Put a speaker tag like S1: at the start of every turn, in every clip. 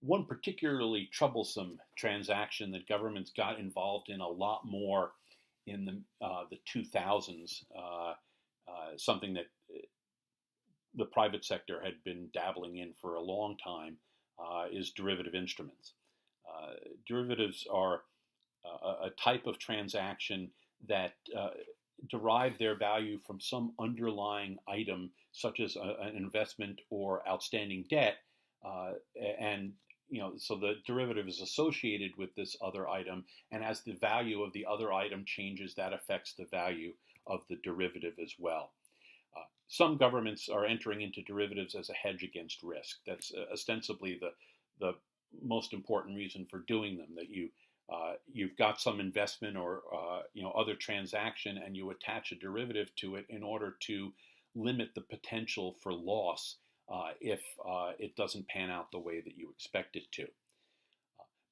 S1: One particularly troublesome transaction that governments got involved in a lot more in the 2000s, something that the private sector had been dabbling in for a long time, is derivative instruments. Derivatives are a type of transaction that derive their value from some underlying item, such as an investment or outstanding debt, uh, and so the derivative is associated with this other item, and as the value of the other item changes, that affects the value of the derivative as well. Some governments are entering into derivatives as a hedge against risk. That's ostensibly the most important reason for doing them. That you've got some investment or other transaction, and you attach a derivative to it in order to limit the potential for loss if it doesn't pan out the way that you expect it to.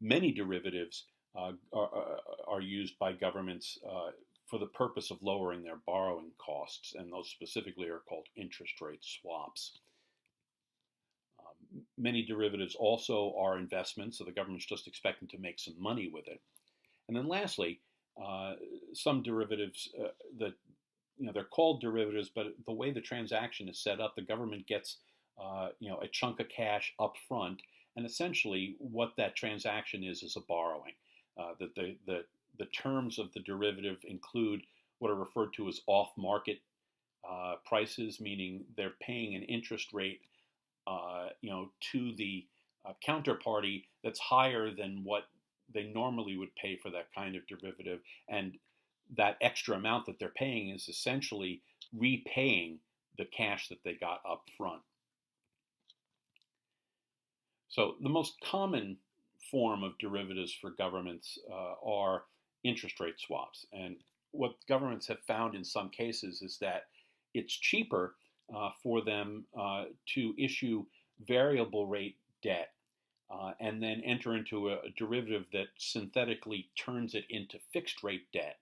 S1: Many derivatives are used by governments for the purpose of lowering their borrowing costs, and those specifically are called interest rate swaps. Many derivatives also are investments, so the government's just expecting to make some money with it. And then lastly, uh, some derivatives that they're called derivatives, but the way the transaction is set up, the government gets a chunk of cash up front, and essentially what that transaction is a borrowing. That the terms of the derivative include what are referred to as off-market prices, meaning they're paying an interest rate, to the counterparty that's higher than what they normally would pay for that kind of derivative, and that extra amount that they're paying is essentially repaying the cash that they got up front. So the most common form of derivatives for governments are interest rate swaps. And what governments have found in some cases is that it's cheaper for them to issue variable rate debt and then enter into a derivative that synthetically turns it into fixed rate debt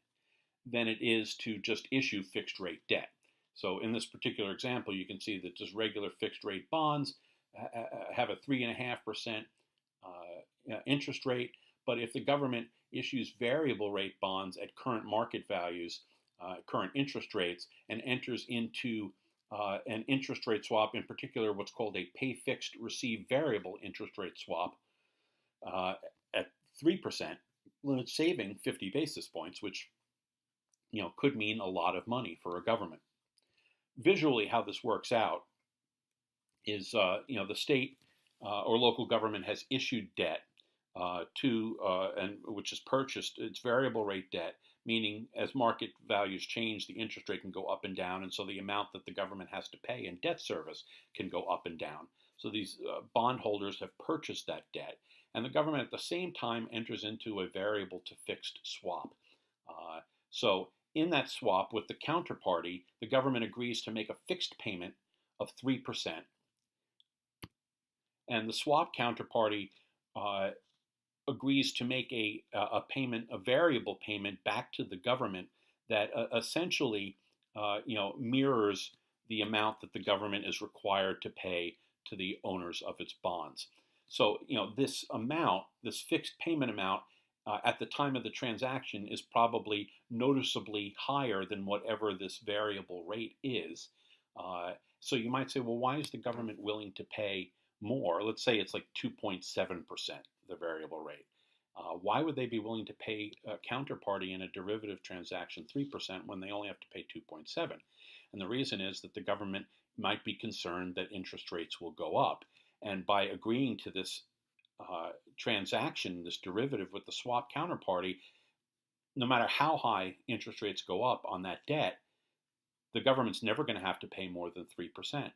S1: than it is to just issue fixed rate debt. So in this particular example, you can see that just regular fixed rate bonds have a 3.5% interest rate, but if the government issues variable rate bonds at current market values, current interest rates, and enters into an interest rate swap, in particular what's called a pay fixed, receive variable interest rate swap at 3%, well, it's saving 50 basis points, which could mean a lot of money for a government. Visually, how this works out is the state or local government has issued debt to and which is purchased its variable rate debt, meaning as market values change, the interest rate can go up and down, and so the amount that the government has to pay in debt service can go up and down. So these bondholders have purchased that debt, and the government at the same time enters into a variable to fixed swap. So in that swap with the counterparty, the government agrees to make a fixed payment of 3%, and the swap counterparty uh, agrees to make a payment, a variable payment back to the government that essentially, mirrors the amount that the government is required to pay to the owners of its bonds. So, this amount, this fixed payment amount, at the time of the transaction is probably noticeably higher than whatever this variable rate is. So you might say, well, why is the government willing to pay more? Let's say it's like 2.7%, the variable rate. Why would they be willing to pay a counterparty in a derivative transaction 3% when they only have to pay 2.7? And the reason is that the government might be concerned that interest rates will go up. And by agreeing to this transaction, this derivative with the swap counterparty, no matter how high interest rates go up on that debt, the government's never going to have to pay more than 3%.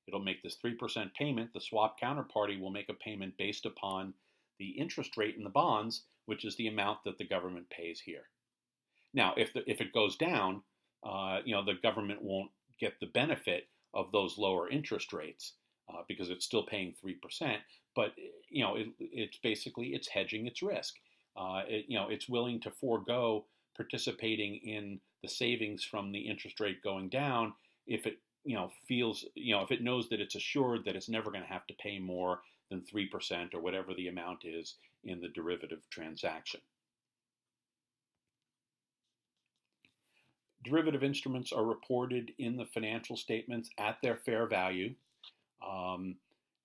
S1: It'll make this 3% payment. The swap counterparty will make a payment based upon the interest rate in the bonds, which is the amount that the government pays here. Now, if it goes down, the government won't get the benefit of those lower interest rates because it's still paying 3%. But it's basically it's hedging its risk. It's willing to forego participating in the savings from the interest rate going down if it feels, if it knows that it's assured that it's never going to have to pay more than 3% or whatever the amount is in the derivative transaction. Derivative instruments are reported in the financial statements at their fair value,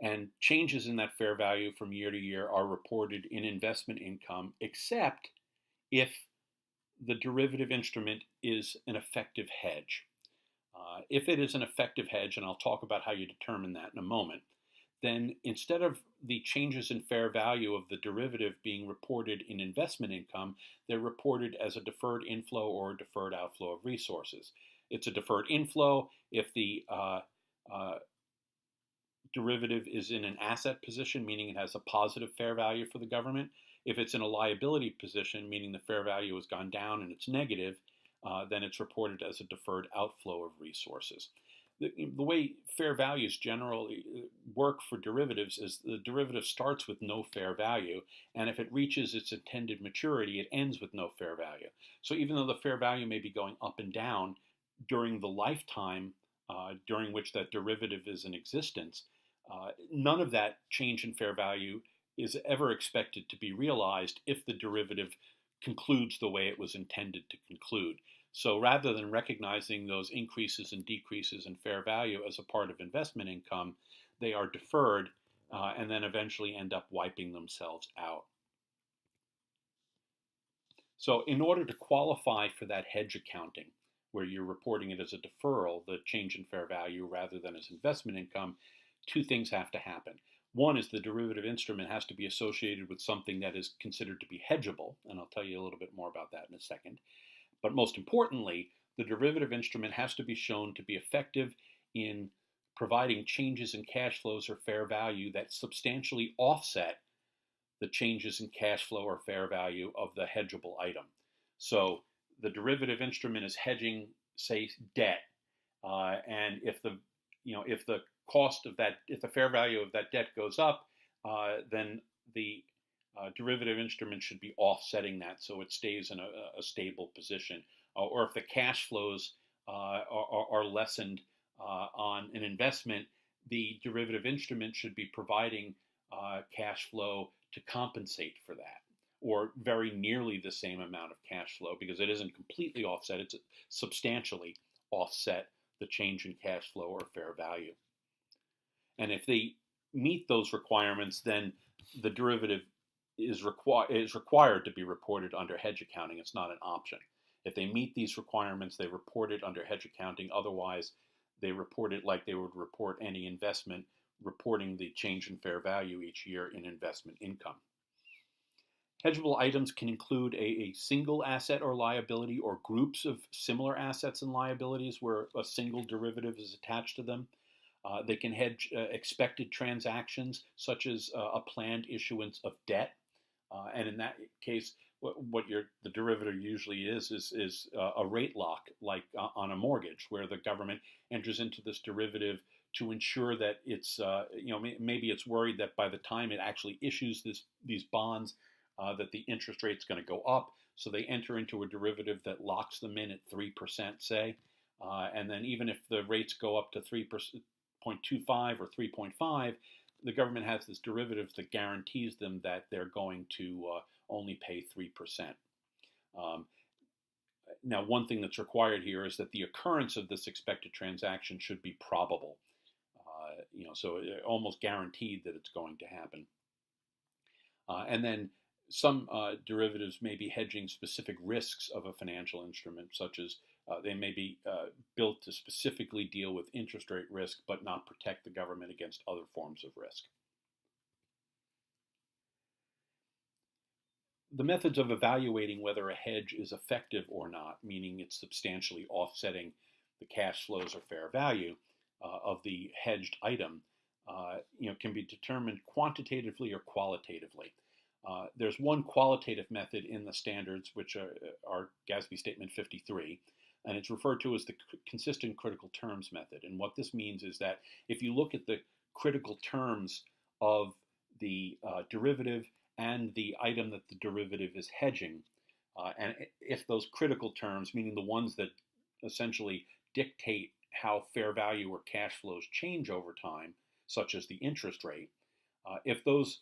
S1: and changes in that fair value from year to year are reported in investment income, except if the derivative instrument is an effective hedge. If it is an effective hedge, and I'll talk about how you determine that in a moment, then instead of the changes in fair value of the derivative being reported in investment income, they're reported as a deferred inflow or a deferred outflow of resources. It's a deferred inflow if the derivative is in an asset position, meaning it has a positive fair value for the government. If it's in a liability position, meaning the fair value has gone down and it's negative, then it's reported as a deferred outflow of resources. The way fair values generally work for derivatives is the derivative starts with no fair value, and if it reaches its intended maturity, it ends with no fair value. So even though the fair value may be going up and down during the lifetime during which that derivative is in existence, none of that change in fair value is ever expected to be realized if the derivative concludes the way it was intended to conclude. So rather than recognizing those increases and decreases in fair value as a part of investment income, they are deferred and then eventually end up wiping themselves out. So in order to qualify for that hedge accounting, where you're reporting it as a deferral, the change in fair value, rather than as investment income, two things have to happen. One is the derivative instrument has to be associated with something that is considered to be hedgeable, and I'll tell you a little bit more about that in a second. But most importantly, the derivative instrument has to be shown to be effective in providing changes in cash flows or fair value that substantially offset the changes in cash flow or fair value of the hedgeable item. So the derivative instrument is hedging, say, debt, and if the cost of that, if the fair value of that debt goes up, then the derivative instrument should be offsetting that so it stays in a stable position. Or if the cash flows are lessened on an investment, the derivative instrument should be providing cash flow to compensate for that, or very nearly the same amount of cash flow, because it isn't completely offset, it's substantially offset the change in cash flow or fair value. And if they meet those requirements, then the derivative is required to be reported under hedge accounting. It's not an option. If they meet these requirements, they report it under hedge accounting. Otherwise, they report it like they would report any investment, reporting the change in fair value each year in investment income. Hedgeable items can include a single asset or liability, or groups of similar assets and liabilities where a single derivative is attached to them. They can hedge expected transactions, such as a planned issuance of debt. And in that case, what the derivative usually is a rate lock, like on a mortgage, where the government enters into this derivative to ensure that it's, maybe it's worried that by the time it actually issues these bonds, that the interest rate's going to go up. So they enter into a derivative that locks them in at 3%, say. And then even if the rates go up to 3.25 or 3.5, the government has this derivative that guarantees them that they're going to only pay 3%. Now, one thing that's required here is that the occurrence of this expected transaction should be probable. So almost guaranteed that it's going to happen. And then some derivatives may be hedging specific risks of a financial instrument, such as they may be built to specifically deal with interest rate risk, but not protect the government against other forms of risk. The methods of evaluating whether a hedge is effective or not, meaning it's substantially offsetting the cash flows or fair value of the hedged item, can be determined quantitatively or qualitatively. There's one qualitative method in the standards, which are GASB Statement 53, and it's referred to as the consistent critical terms method. And what this means is that if you look at the critical terms of the derivative and the item that the derivative is hedging, and if those critical terms, meaning the ones that essentially dictate how fair value or cash flows change over time, such as the interest rate, if those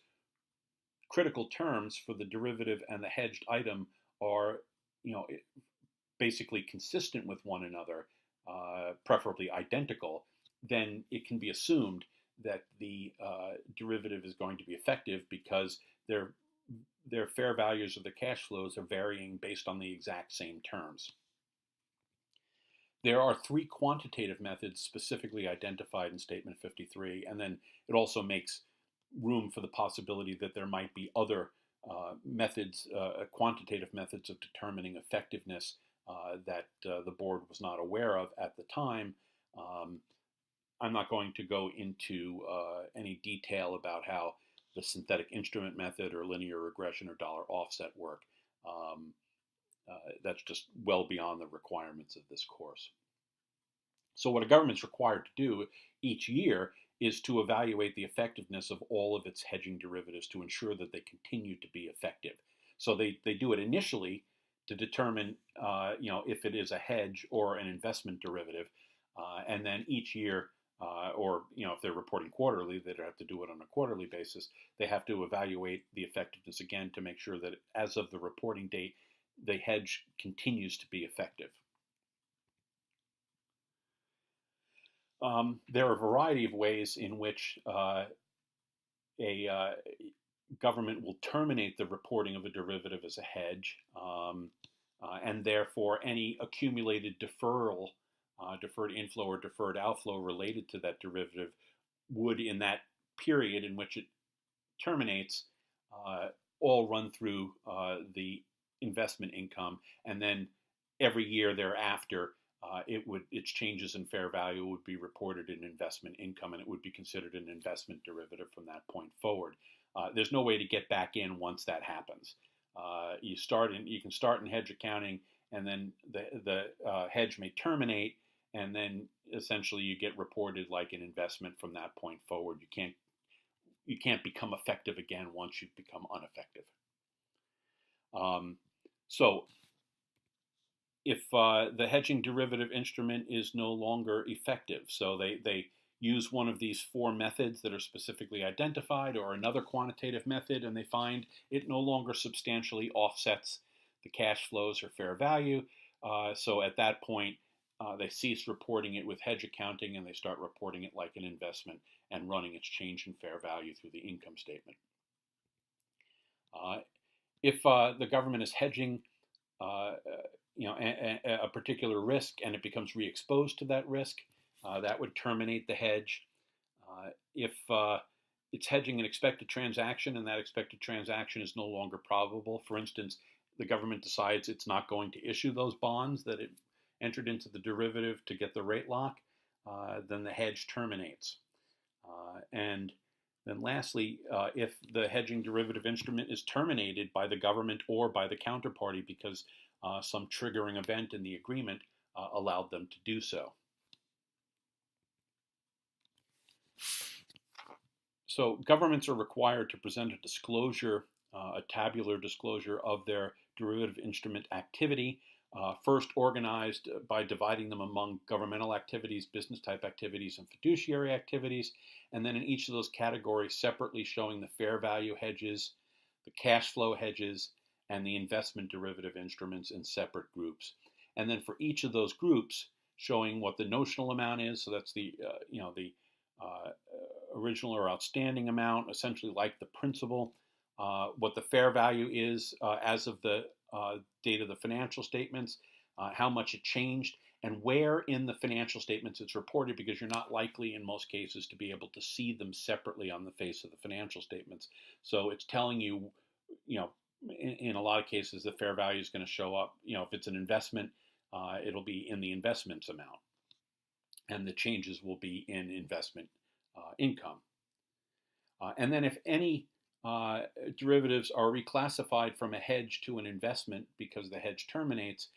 S1: critical terms for the derivative and the hedged item are, you know, basically consistent with one another, preferably identical, then it can be assumed that the derivative is going to be effective because their fair values of the cash flows are varying based on the exact same terms. There are three quantitative methods specifically identified in Statement 53, and then it also makes room for the possibility that there might be other methods, quantitative methods of determining effectiveness that the board was not aware of at the time. I'm not going to go into any detail about how the synthetic instrument method or linear regression or dollar offset work. That's just well beyond the requirements of this course. So what a government's required to do each year is to evaluate the effectiveness of all of its hedging derivatives to ensure that they continue to be effective. So they do it initially to determine if it is a hedge or an investment derivative, and then each year, or if they're reporting quarterly, they'd have to do it on a quarterly basis. They have to evaluate the effectiveness again to make sure that as of the reporting date, the hedge continues to be effective. There are a variety of ways in which a government will terminate the reporting of a derivative as a hedge, and therefore any accumulated deferred inflow or deferred outflow related to that derivative would, in that period in which it terminates, all run through the investment income, and then every year thereafter, its changes in fair value would be reported in investment income, and it would be considered an investment derivative from that point forward. There's no way to get back in once that happens. You can start in hedge accounting, and then the hedge may terminate, and then essentially you get reported like an investment from that point forward. You can't become effective again once you've become ineffective. So if the hedging derivative instrument is no longer effective, so they use one of these four methods that are specifically identified or another quantitative method, and they find it no longer substantially offsets the cash flows or fair value, so at that point they cease reporting it with hedge accounting and they start reporting it like an investment and running its change in fair value through the income statement. If the government is hedging a particular risk and it becomes re-exposed to that risk, that would terminate the hedge. If it's hedging an expected transaction and that expected transaction is no longer probable, for instance, the government decides it's not going to issue those bonds that it entered into the derivative to get the rate lock, then the hedge terminates. And then lastly, if the hedging derivative instrument is terminated by the government or by the counterparty because some triggering event in the agreement allowed them to do so. So governments are required to present a disclosure, a tabular disclosure of their derivative instrument activity, first organized by dividing them among governmental activities, business type activities, and fiduciary activities, and then in each of those categories separately showing the fair value hedges, the cash flow hedges, and the investment derivative instruments in separate groups. And then for each of those groups, showing what the notional amount is, so that's the original or outstanding amount, essentially like the principal, what the fair value is as of the date of the financial statements, how much it changed, and where in the financial statements it's reported, because you're not likely in most cases to be able to see them separately on the face of the financial statements. So it's telling you, in a lot of cases, the fair value is going to show up. If it's an investment, it'll be in the investments amount, and the changes will be in investment income. And then if any derivatives are reclassified from a hedge to an investment because the hedge terminates,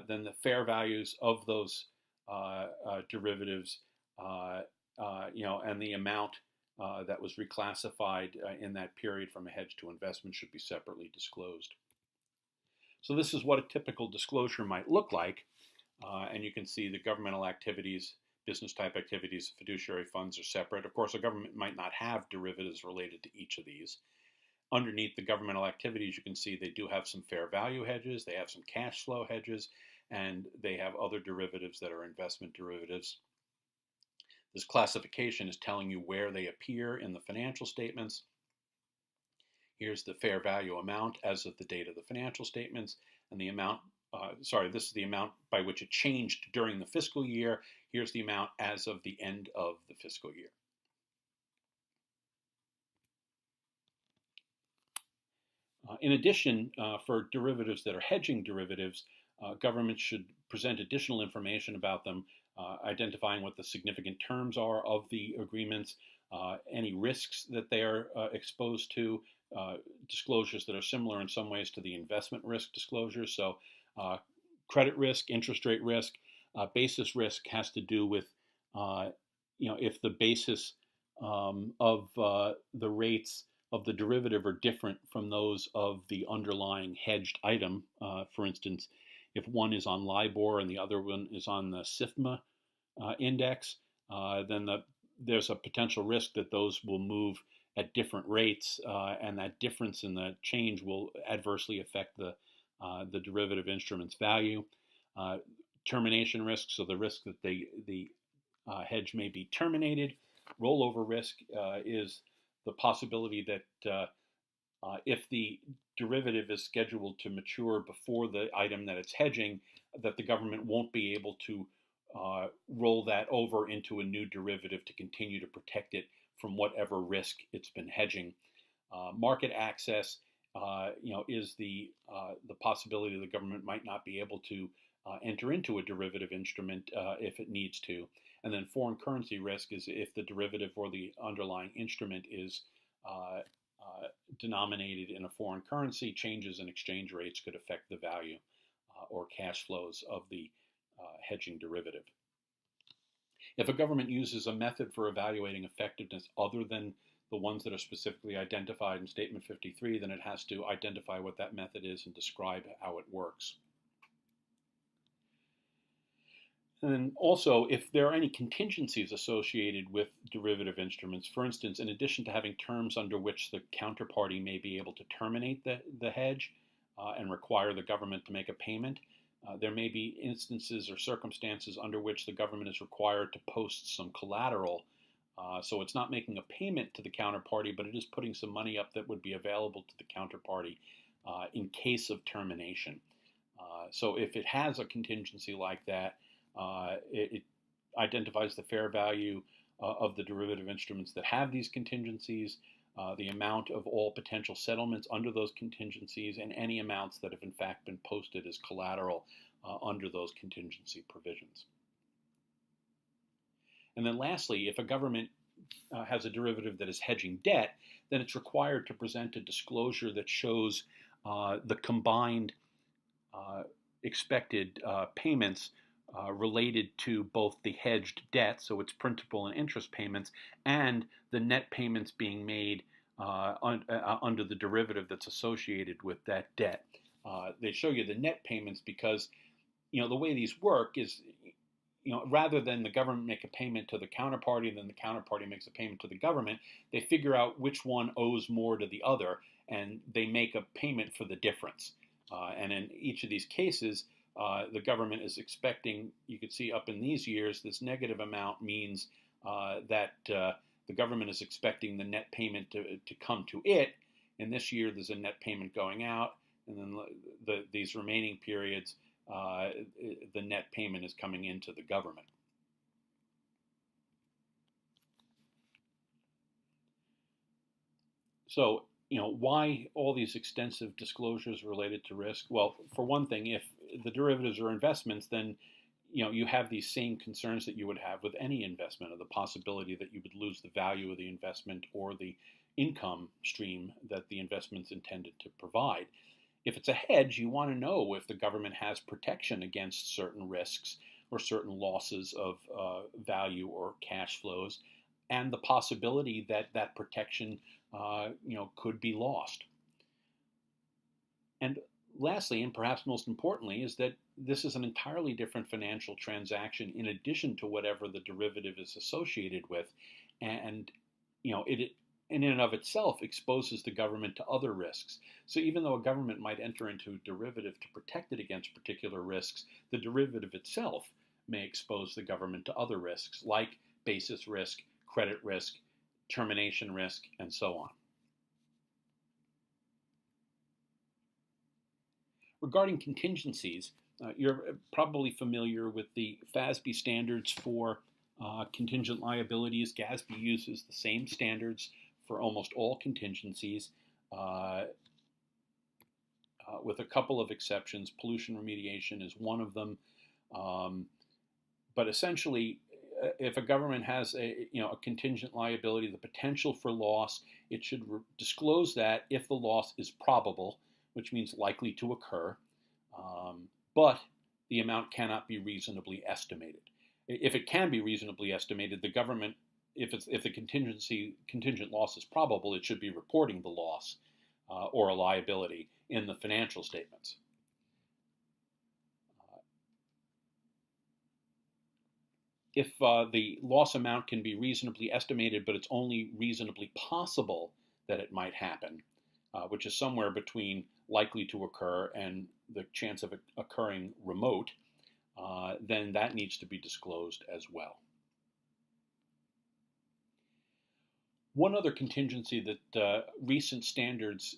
S1: then the fair values of those derivatives, and the amount that was reclassified in that period from a hedge to investment should be separately disclosed. So this is what a typical disclosure might look like. And you can see the governmental activities, business type activities, fiduciary funds are separate. Of course, a government might not have derivatives related to each of these. Underneath the governmental activities, you can see they do have some fair value hedges, they have some cash flow hedges, and they have other derivatives that are investment derivatives. This classification is telling you where they appear in the financial statements. Here's the fair value amount as of the date of the financial statements, and the amount, this is the amount by which it changed during the fiscal year. Here's the amount as of the end of the fiscal year. In addition, for derivatives that are hedging derivatives, governments should present additional information about them, identifying what the significant terms are of the agreements, any risks that they are exposed to, disclosures that are similar in some ways to the investment risk disclosures. So credit risk, interest rate risk, basis risk has to do with, if the basis of the rates of the derivative are different from those of the underlying hedged item. For instance, if one is on LIBOR and the other one is on the SIFMA index, then there's a potential risk that those will move at different rates, and that difference in the change will adversely affect the derivative instrument's value. Termination risk, so the risk that the hedge may be terminated. Rollover risk is the possibility that if the derivative is scheduled to mature before the item that it's hedging, that the government won't be able to roll that over into a new derivative to continue to protect it from whatever risk it's been hedging. Market access, is the possibility the government might not be able to enter into a derivative instrument if it needs to. And then foreign currency risk is if the derivative or the underlying instrument is denominated in a foreign currency, changes in exchange rates could affect the value or cash flows of the hedging derivative. If a government uses a method for evaluating effectiveness other than the ones that are specifically identified in Statement 53, then it has to identify what that method is and describe how it works. And then also, if there are any contingencies associated with derivative instruments, for instance, in addition to having terms under which the counterparty may be able to terminate the hedge and require the government to make a payment, there may be instances or circumstances under which the government is required to post some collateral. So it's not making a payment to the counterparty, but it is putting some money up that would be available to the counterparty in case of termination. So if it has a contingency like that, it identifies the fair value of the derivative instruments that have these contingencies, the amount of all potential settlements under those contingencies, and any amounts that have in fact been posted as collateral under those contingency provisions. And then lastly, if a government has a derivative that is hedging debt, then it's required to present a disclosure that shows the combined expected payments related to both the hedged debt, so its principal and interest payments, and the net payments being made under the derivative that's associated with that debt. They show you the net payments because, the way these work is, rather than the government make a payment to the counterparty and then the counterparty makes a payment to the government, they figure out which one owes more to the other, and they make a payment for the difference. And in each of these cases, the government is expecting, you can see up in these years, this negative amount means that the government is expecting the net payment to come to it. And this year, there's a net payment going out. And then these remaining periods, the net payment is coming into the government. So, why all these extensive disclosures related to risk? Well, for one thing, if the derivatives are investments, then you have these same concerns that you would have with any investment, or the possibility that you would lose the value of the investment or the income stream that the investment's intended to provide. If it's a hedge, you want to know if the government has protection against certain risks or certain losses of value or cash flows, and the possibility that that protection could be lost. And Lastly, and perhaps most importantly, is that this is an entirely different financial transaction in addition to whatever the derivative is associated with, and it in and of itself exposes the government to other risks. So even though a government might enter into a derivative to protect it against particular risks, the derivative itself may expose the government to other risks like basis risk, credit risk, termination risk, and so on. Regarding contingencies, you're probably familiar with the FASB standards for contingent liabilities. GASB uses the same standards for almost all contingencies, uh, with a couple of exceptions. Pollution remediation is one of them. Um, but essentially, if a government has a contingent liability, the potential for loss, it should disclose that if the loss is probable, which means likely to occur, but the amount cannot be reasonably estimated. If it can be reasonably estimated, the government, if the contingent loss is probable, it should be reporting the loss or a liability in the financial statements. If the loss amount can be reasonably estimated, but it's only reasonably possible that it might happen, which is somewhere between likely to occur and the chance of it occurring remote, then that needs to be disclosed as well. One other contingency that recent standards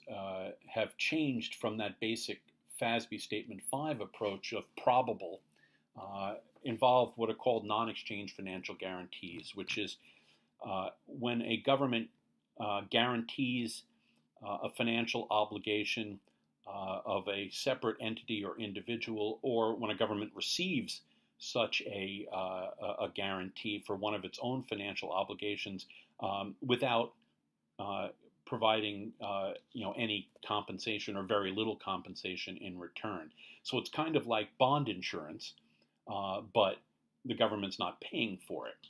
S1: have changed from that basic FASB Statement 5 approach of probable involve what are called non-exchange financial guarantees, which is when a government guarantees a financial obligation of a separate entity or individual, or when a government receives such a guarantee for one of its own financial obligations without providing any compensation or very little compensation in return. So it's kind of like bond insurance, but the government's not paying for it.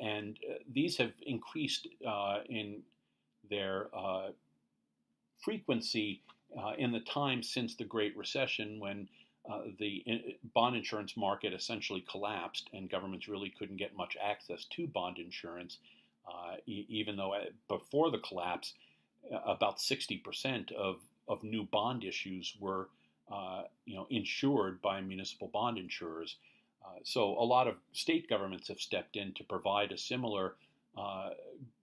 S1: And these have increased in their frequency in the time since the Great Recession, when the bond insurance market essentially collapsed and governments really couldn't get much access to bond insurance, even though before the collapse, about 60% of new bond issues were insured by municipal bond insurers. So a lot of state governments have stepped in to provide a similar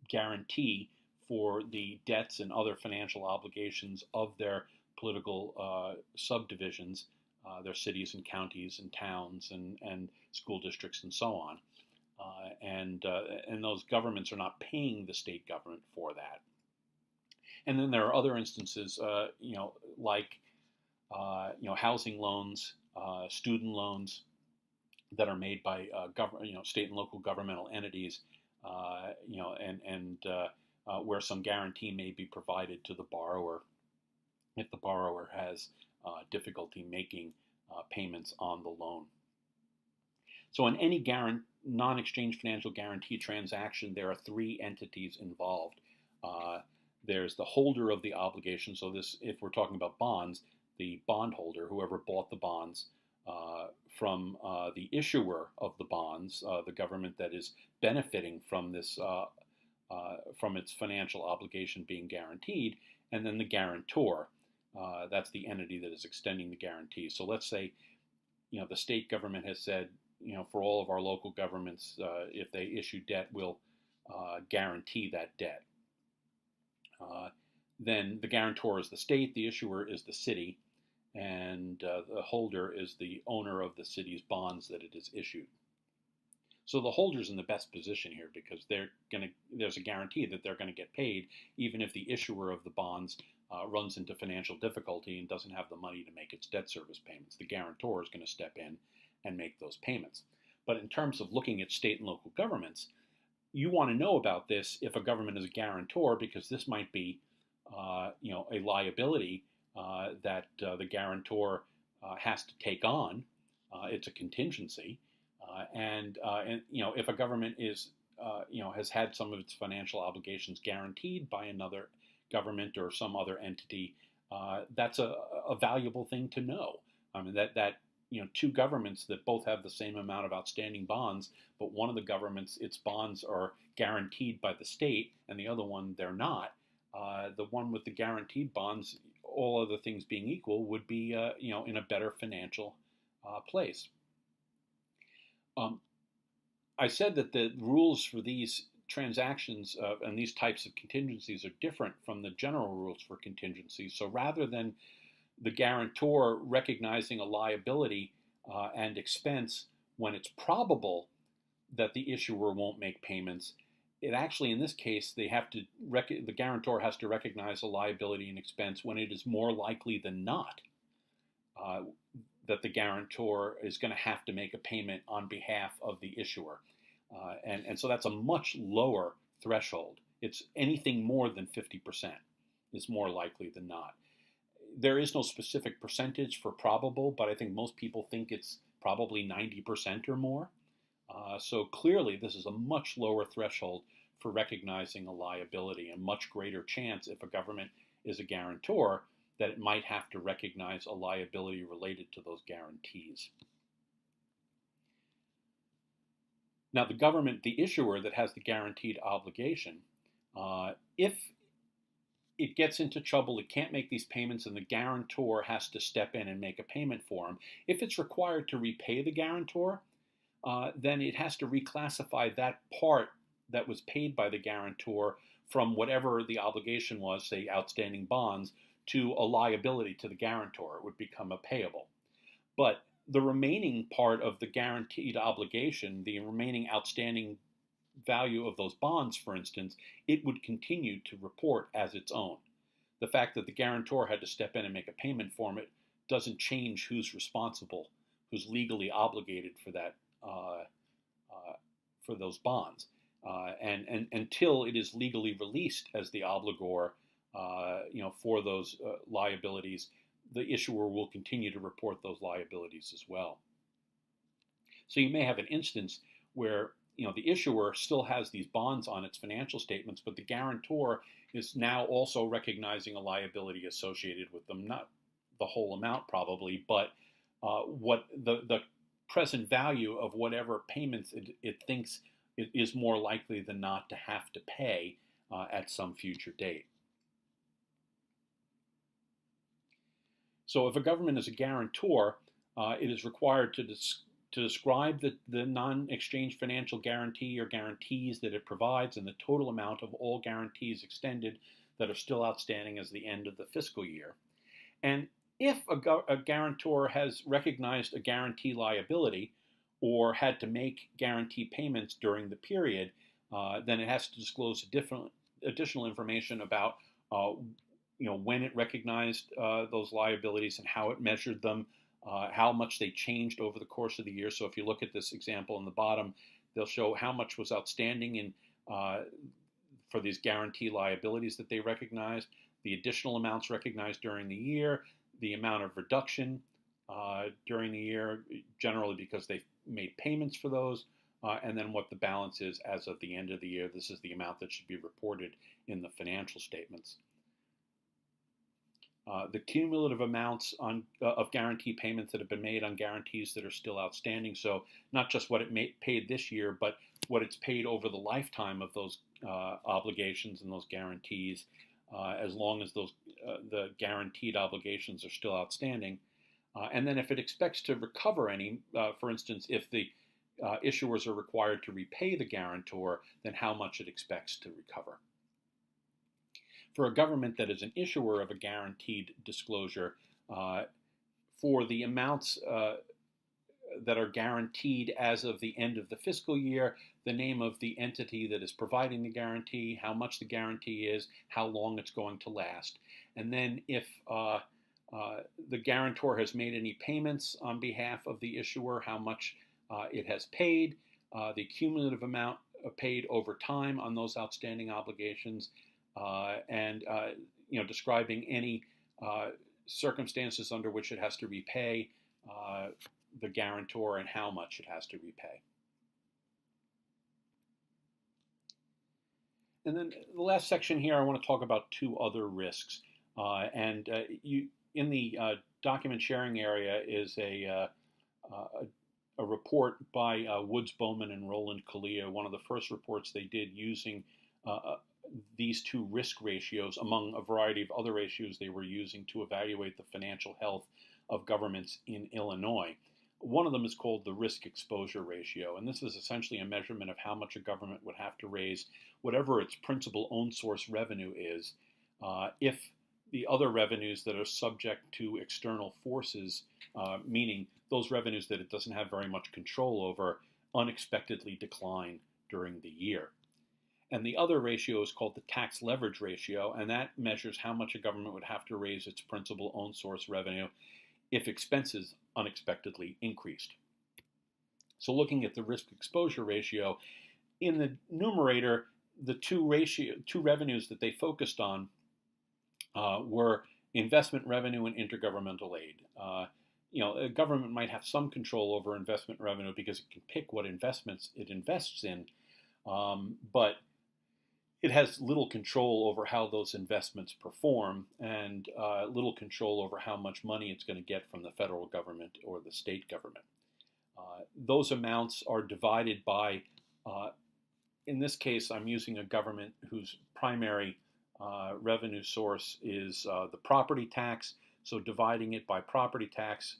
S1: guarantee for the debts and other financial obligations of their political subdivisions, their cities and counties and towns and school districts and so on. And those governments are not paying the state government for that. And then there are other instances, like housing loans, student loans that are made by state and local governmental entities, where some guarantee may be provided to the borrower if the borrower has difficulty making payments on the loan. So in any non-exchange financial guarantee transaction, there are three entities involved. There's the holder of the obligation. So this, if we're talking about bonds, the bondholder, whoever bought the bonds from the issuer of the bonds, the government that is benefiting from this, from its financial obligation being guaranteed, and then the guarantor. That's the entity that is extending the guarantee. So let's say, the state government has said, for all of our local governments, if they issue debt, we'll guarantee that debt. Then the guarantor is the state, the issuer is the city, and the holder is the owner of the city's bonds that it has issued. So the holder's in the best position here because there's a guarantee that they're going to get paid, even if the issuer of the bonds runs into financial difficulty and doesn't have the money to make its debt service payments. The guarantor is going to step in and make those payments. But in terms of looking at state and local governments, you want to know about this if a government is a guarantor, because this might be a liability that the guarantor has to take on. It's a contingency. And if a government is, has had some of its financial obligations guaranteed by another government or some other entity, that's a a valuable thing to know. I mean, that two governments that both have the same amount of outstanding bonds, but one of the governments, its bonds are guaranteed by the state, and the other one they're not. The one with the guaranteed bonds, all other things being equal, would be in a better financial place. I said that the rules for these transactions and these types of contingencies are different from the general rules for contingencies. So rather than the guarantor recognizing a liability and expense when it's probable that the issuer won't make payments, it actually, in this case, the guarantor has to recognize a liability and expense when it is more likely than not that the guarantor is going to have to make a payment on behalf of the issuer. And so that's a much lower threshold. It's anything more than 50% is more likely than not. There is no specific percentage for probable, but I think most people think it's probably 90% or more. So clearly this is a much lower threshold for recognizing a liability, and much greater chance if a government is a guarantor that it might have to recognize a liability related to those guarantees. Now the government, the issuer that has the guaranteed obligation, if it gets into trouble, it can't make these payments, and the guarantor has to step in and make a payment for them. If it's required to repay the guarantor, then it has to reclassify that part that was paid by the guarantor from whatever the obligation was, say outstanding bonds, to a liability to the guarantor. It would become a payable. But the remaining part of the guaranteed obligation, the remaining outstanding value of those bonds, for instance, it would continue to report as its own. The fact that the guarantor had to step in and make a payment for it doesn't change who's responsible, who's legally obligated for that, for those bonds. And until it is legally released as the obligor, for those liabilities, the issuer will continue to report those liabilities as well. So you may have an instance where the issuer still has these bonds on its financial statements, but the guarantor is now also recognizing a liability associated with them, not the whole amount probably, but what the present value of whatever payments it thinks it is more likely than not to have to pay at some future date. So if a government is a guarantor, it is required to describe the non-exchange financial guarantee or guarantees that it provides and the total amount of all guarantees extended that are still outstanding as the end of the fiscal year. And if a guarantor has recognized a guarantee liability or had to make guarantee payments during the period, then it has to disclose additional information about when it recognized those liabilities and how it measured them, how much they changed over the course of the year. So if you look at this example in the bottom, they'll show how much was outstanding for these guarantee liabilities that they recognized, the additional amounts recognized during the year, the amount of reduction during the year, generally because they made payments for those, and then what the balance is as of the end of the year. This is the amount that should be reported in the financial statements. The cumulative amounts of guarantee payments that have been made on guarantees that are still outstanding. So not just what it paid this year, but what it's paid over the lifetime of those obligations and those guarantees, as long as the guaranteed obligations are still outstanding. And then if it expects to recover any, for instance, if the issuers are required to repay the guarantor, then how much it expects to recover. For a government that is an issuer of a guaranteed disclosure, for the amounts that are guaranteed as of the end of the fiscal year, the name of the entity that is providing the guarantee, how much the guarantee is, how long it's going to last. And then if the guarantor has made any payments on behalf of the issuer, how much it has paid, the cumulative amount paid over time on those outstanding obligations, and describing any circumstances under which it has to repay the guarantor and how much it has to repay. And then the last section here, I want to talk about two other risks. in the document sharing area is a report by Woods Bowman and Roland Kalia, one of the first reports they did using these two risk ratios among a variety of other ratios they were using to evaluate the financial health of governments in Illinois. One of them is called the risk exposure ratio, and this is essentially a measurement of how much a government would have to raise whatever its principal own source revenue is if the other revenues that are subject to external forces, meaning those revenues that it doesn't have very much control over, unexpectedly decline during the year. And the other ratio is called the tax leverage ratio, and that measures how much a government would have to raise its principal own source revenue if expenses unexpectedly increased. So looking at the risk exposure ratio, in the numerator, the two revenues that they focused on were investment revenue and intergovernmental aid. A government might have some control over investment revenue because it can pick what investments it invests in, but it has little control over how those investments perform and little control over how much money it's going to get from the federal government or the state government. Those amounts are divided by, in this case, I'm using a government whose primary revenue source is the property tax, so dividing it by property tax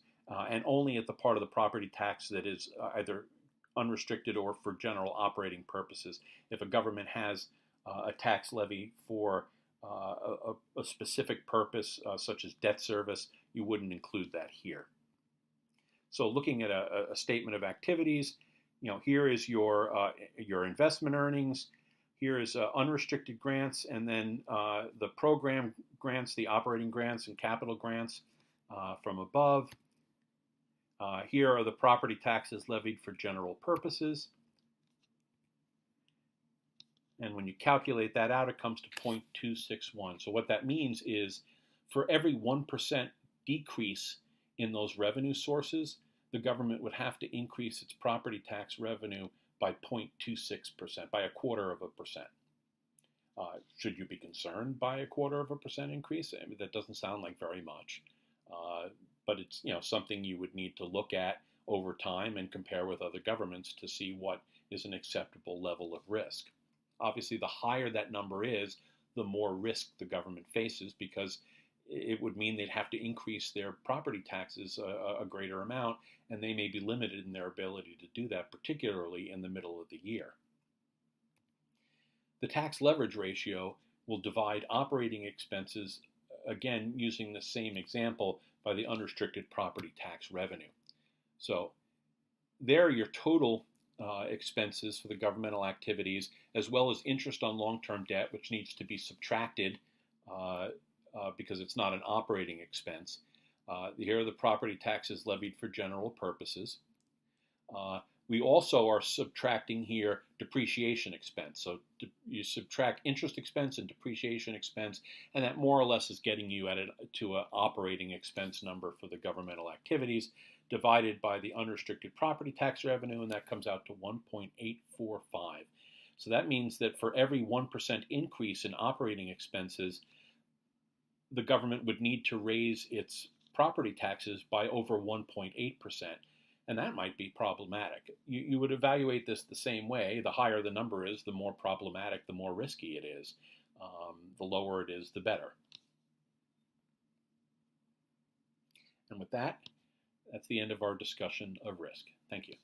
S1: and only at the part of the property tax that is either unrestricted or for general operating purposes. If a government has a tax levy for a specific purpose, such as debt service, you wouldn't include that here. So looking at a statement of activities, here is your investment earnings, here is unrestricted grants, and then the program grants, the operating grants and capital grants from above. Here are the property taxes levied for general purposes. And when you calculate that out, it comes to 0.261. So what that means is for every 1% decrease in those revenue sources, the government would have to increase its property tax revenue by 0.26%, by 0.25%. Should you be concerned by 0.25% increase? I mean, that doesn't sound like very much, but it's something you would need to look at over time and compare with other governments to see what is an acceptable level of risk. Obviously, the higher that number is, the more risk the government faces, because it would mean they'd have to increase their property taxes a greater amount, and they may be limited in their ability to do that, particularly in the middle of the year. The tax leverage ratio will divide operating expenses, again using the same example, by the unrestricted property tax revenue. So there, your total expenses for the governmental activities, as well as interest on long-term debt, which needs to be subtracted because it's not an operating expense. Here are the property taxes levied for general purposes. We also are subtracting here depreciation expense. So you subtract interest expense and depreciation expense, and that more or less is getting you to an operating expense number for the governmental activities, divided by the unrestricted property tax revenue, and that comes out to 1.845. So that means that for every 1% increase in operating expenses, the government would need to raise its property taxes by over 1.8%. And that might be problematic. You would evaluate this the same way. The higher the number is, the more problematic, the more risky it is. The lower it is, the better. And with that, that's the end of our discussion of risk. Thank you.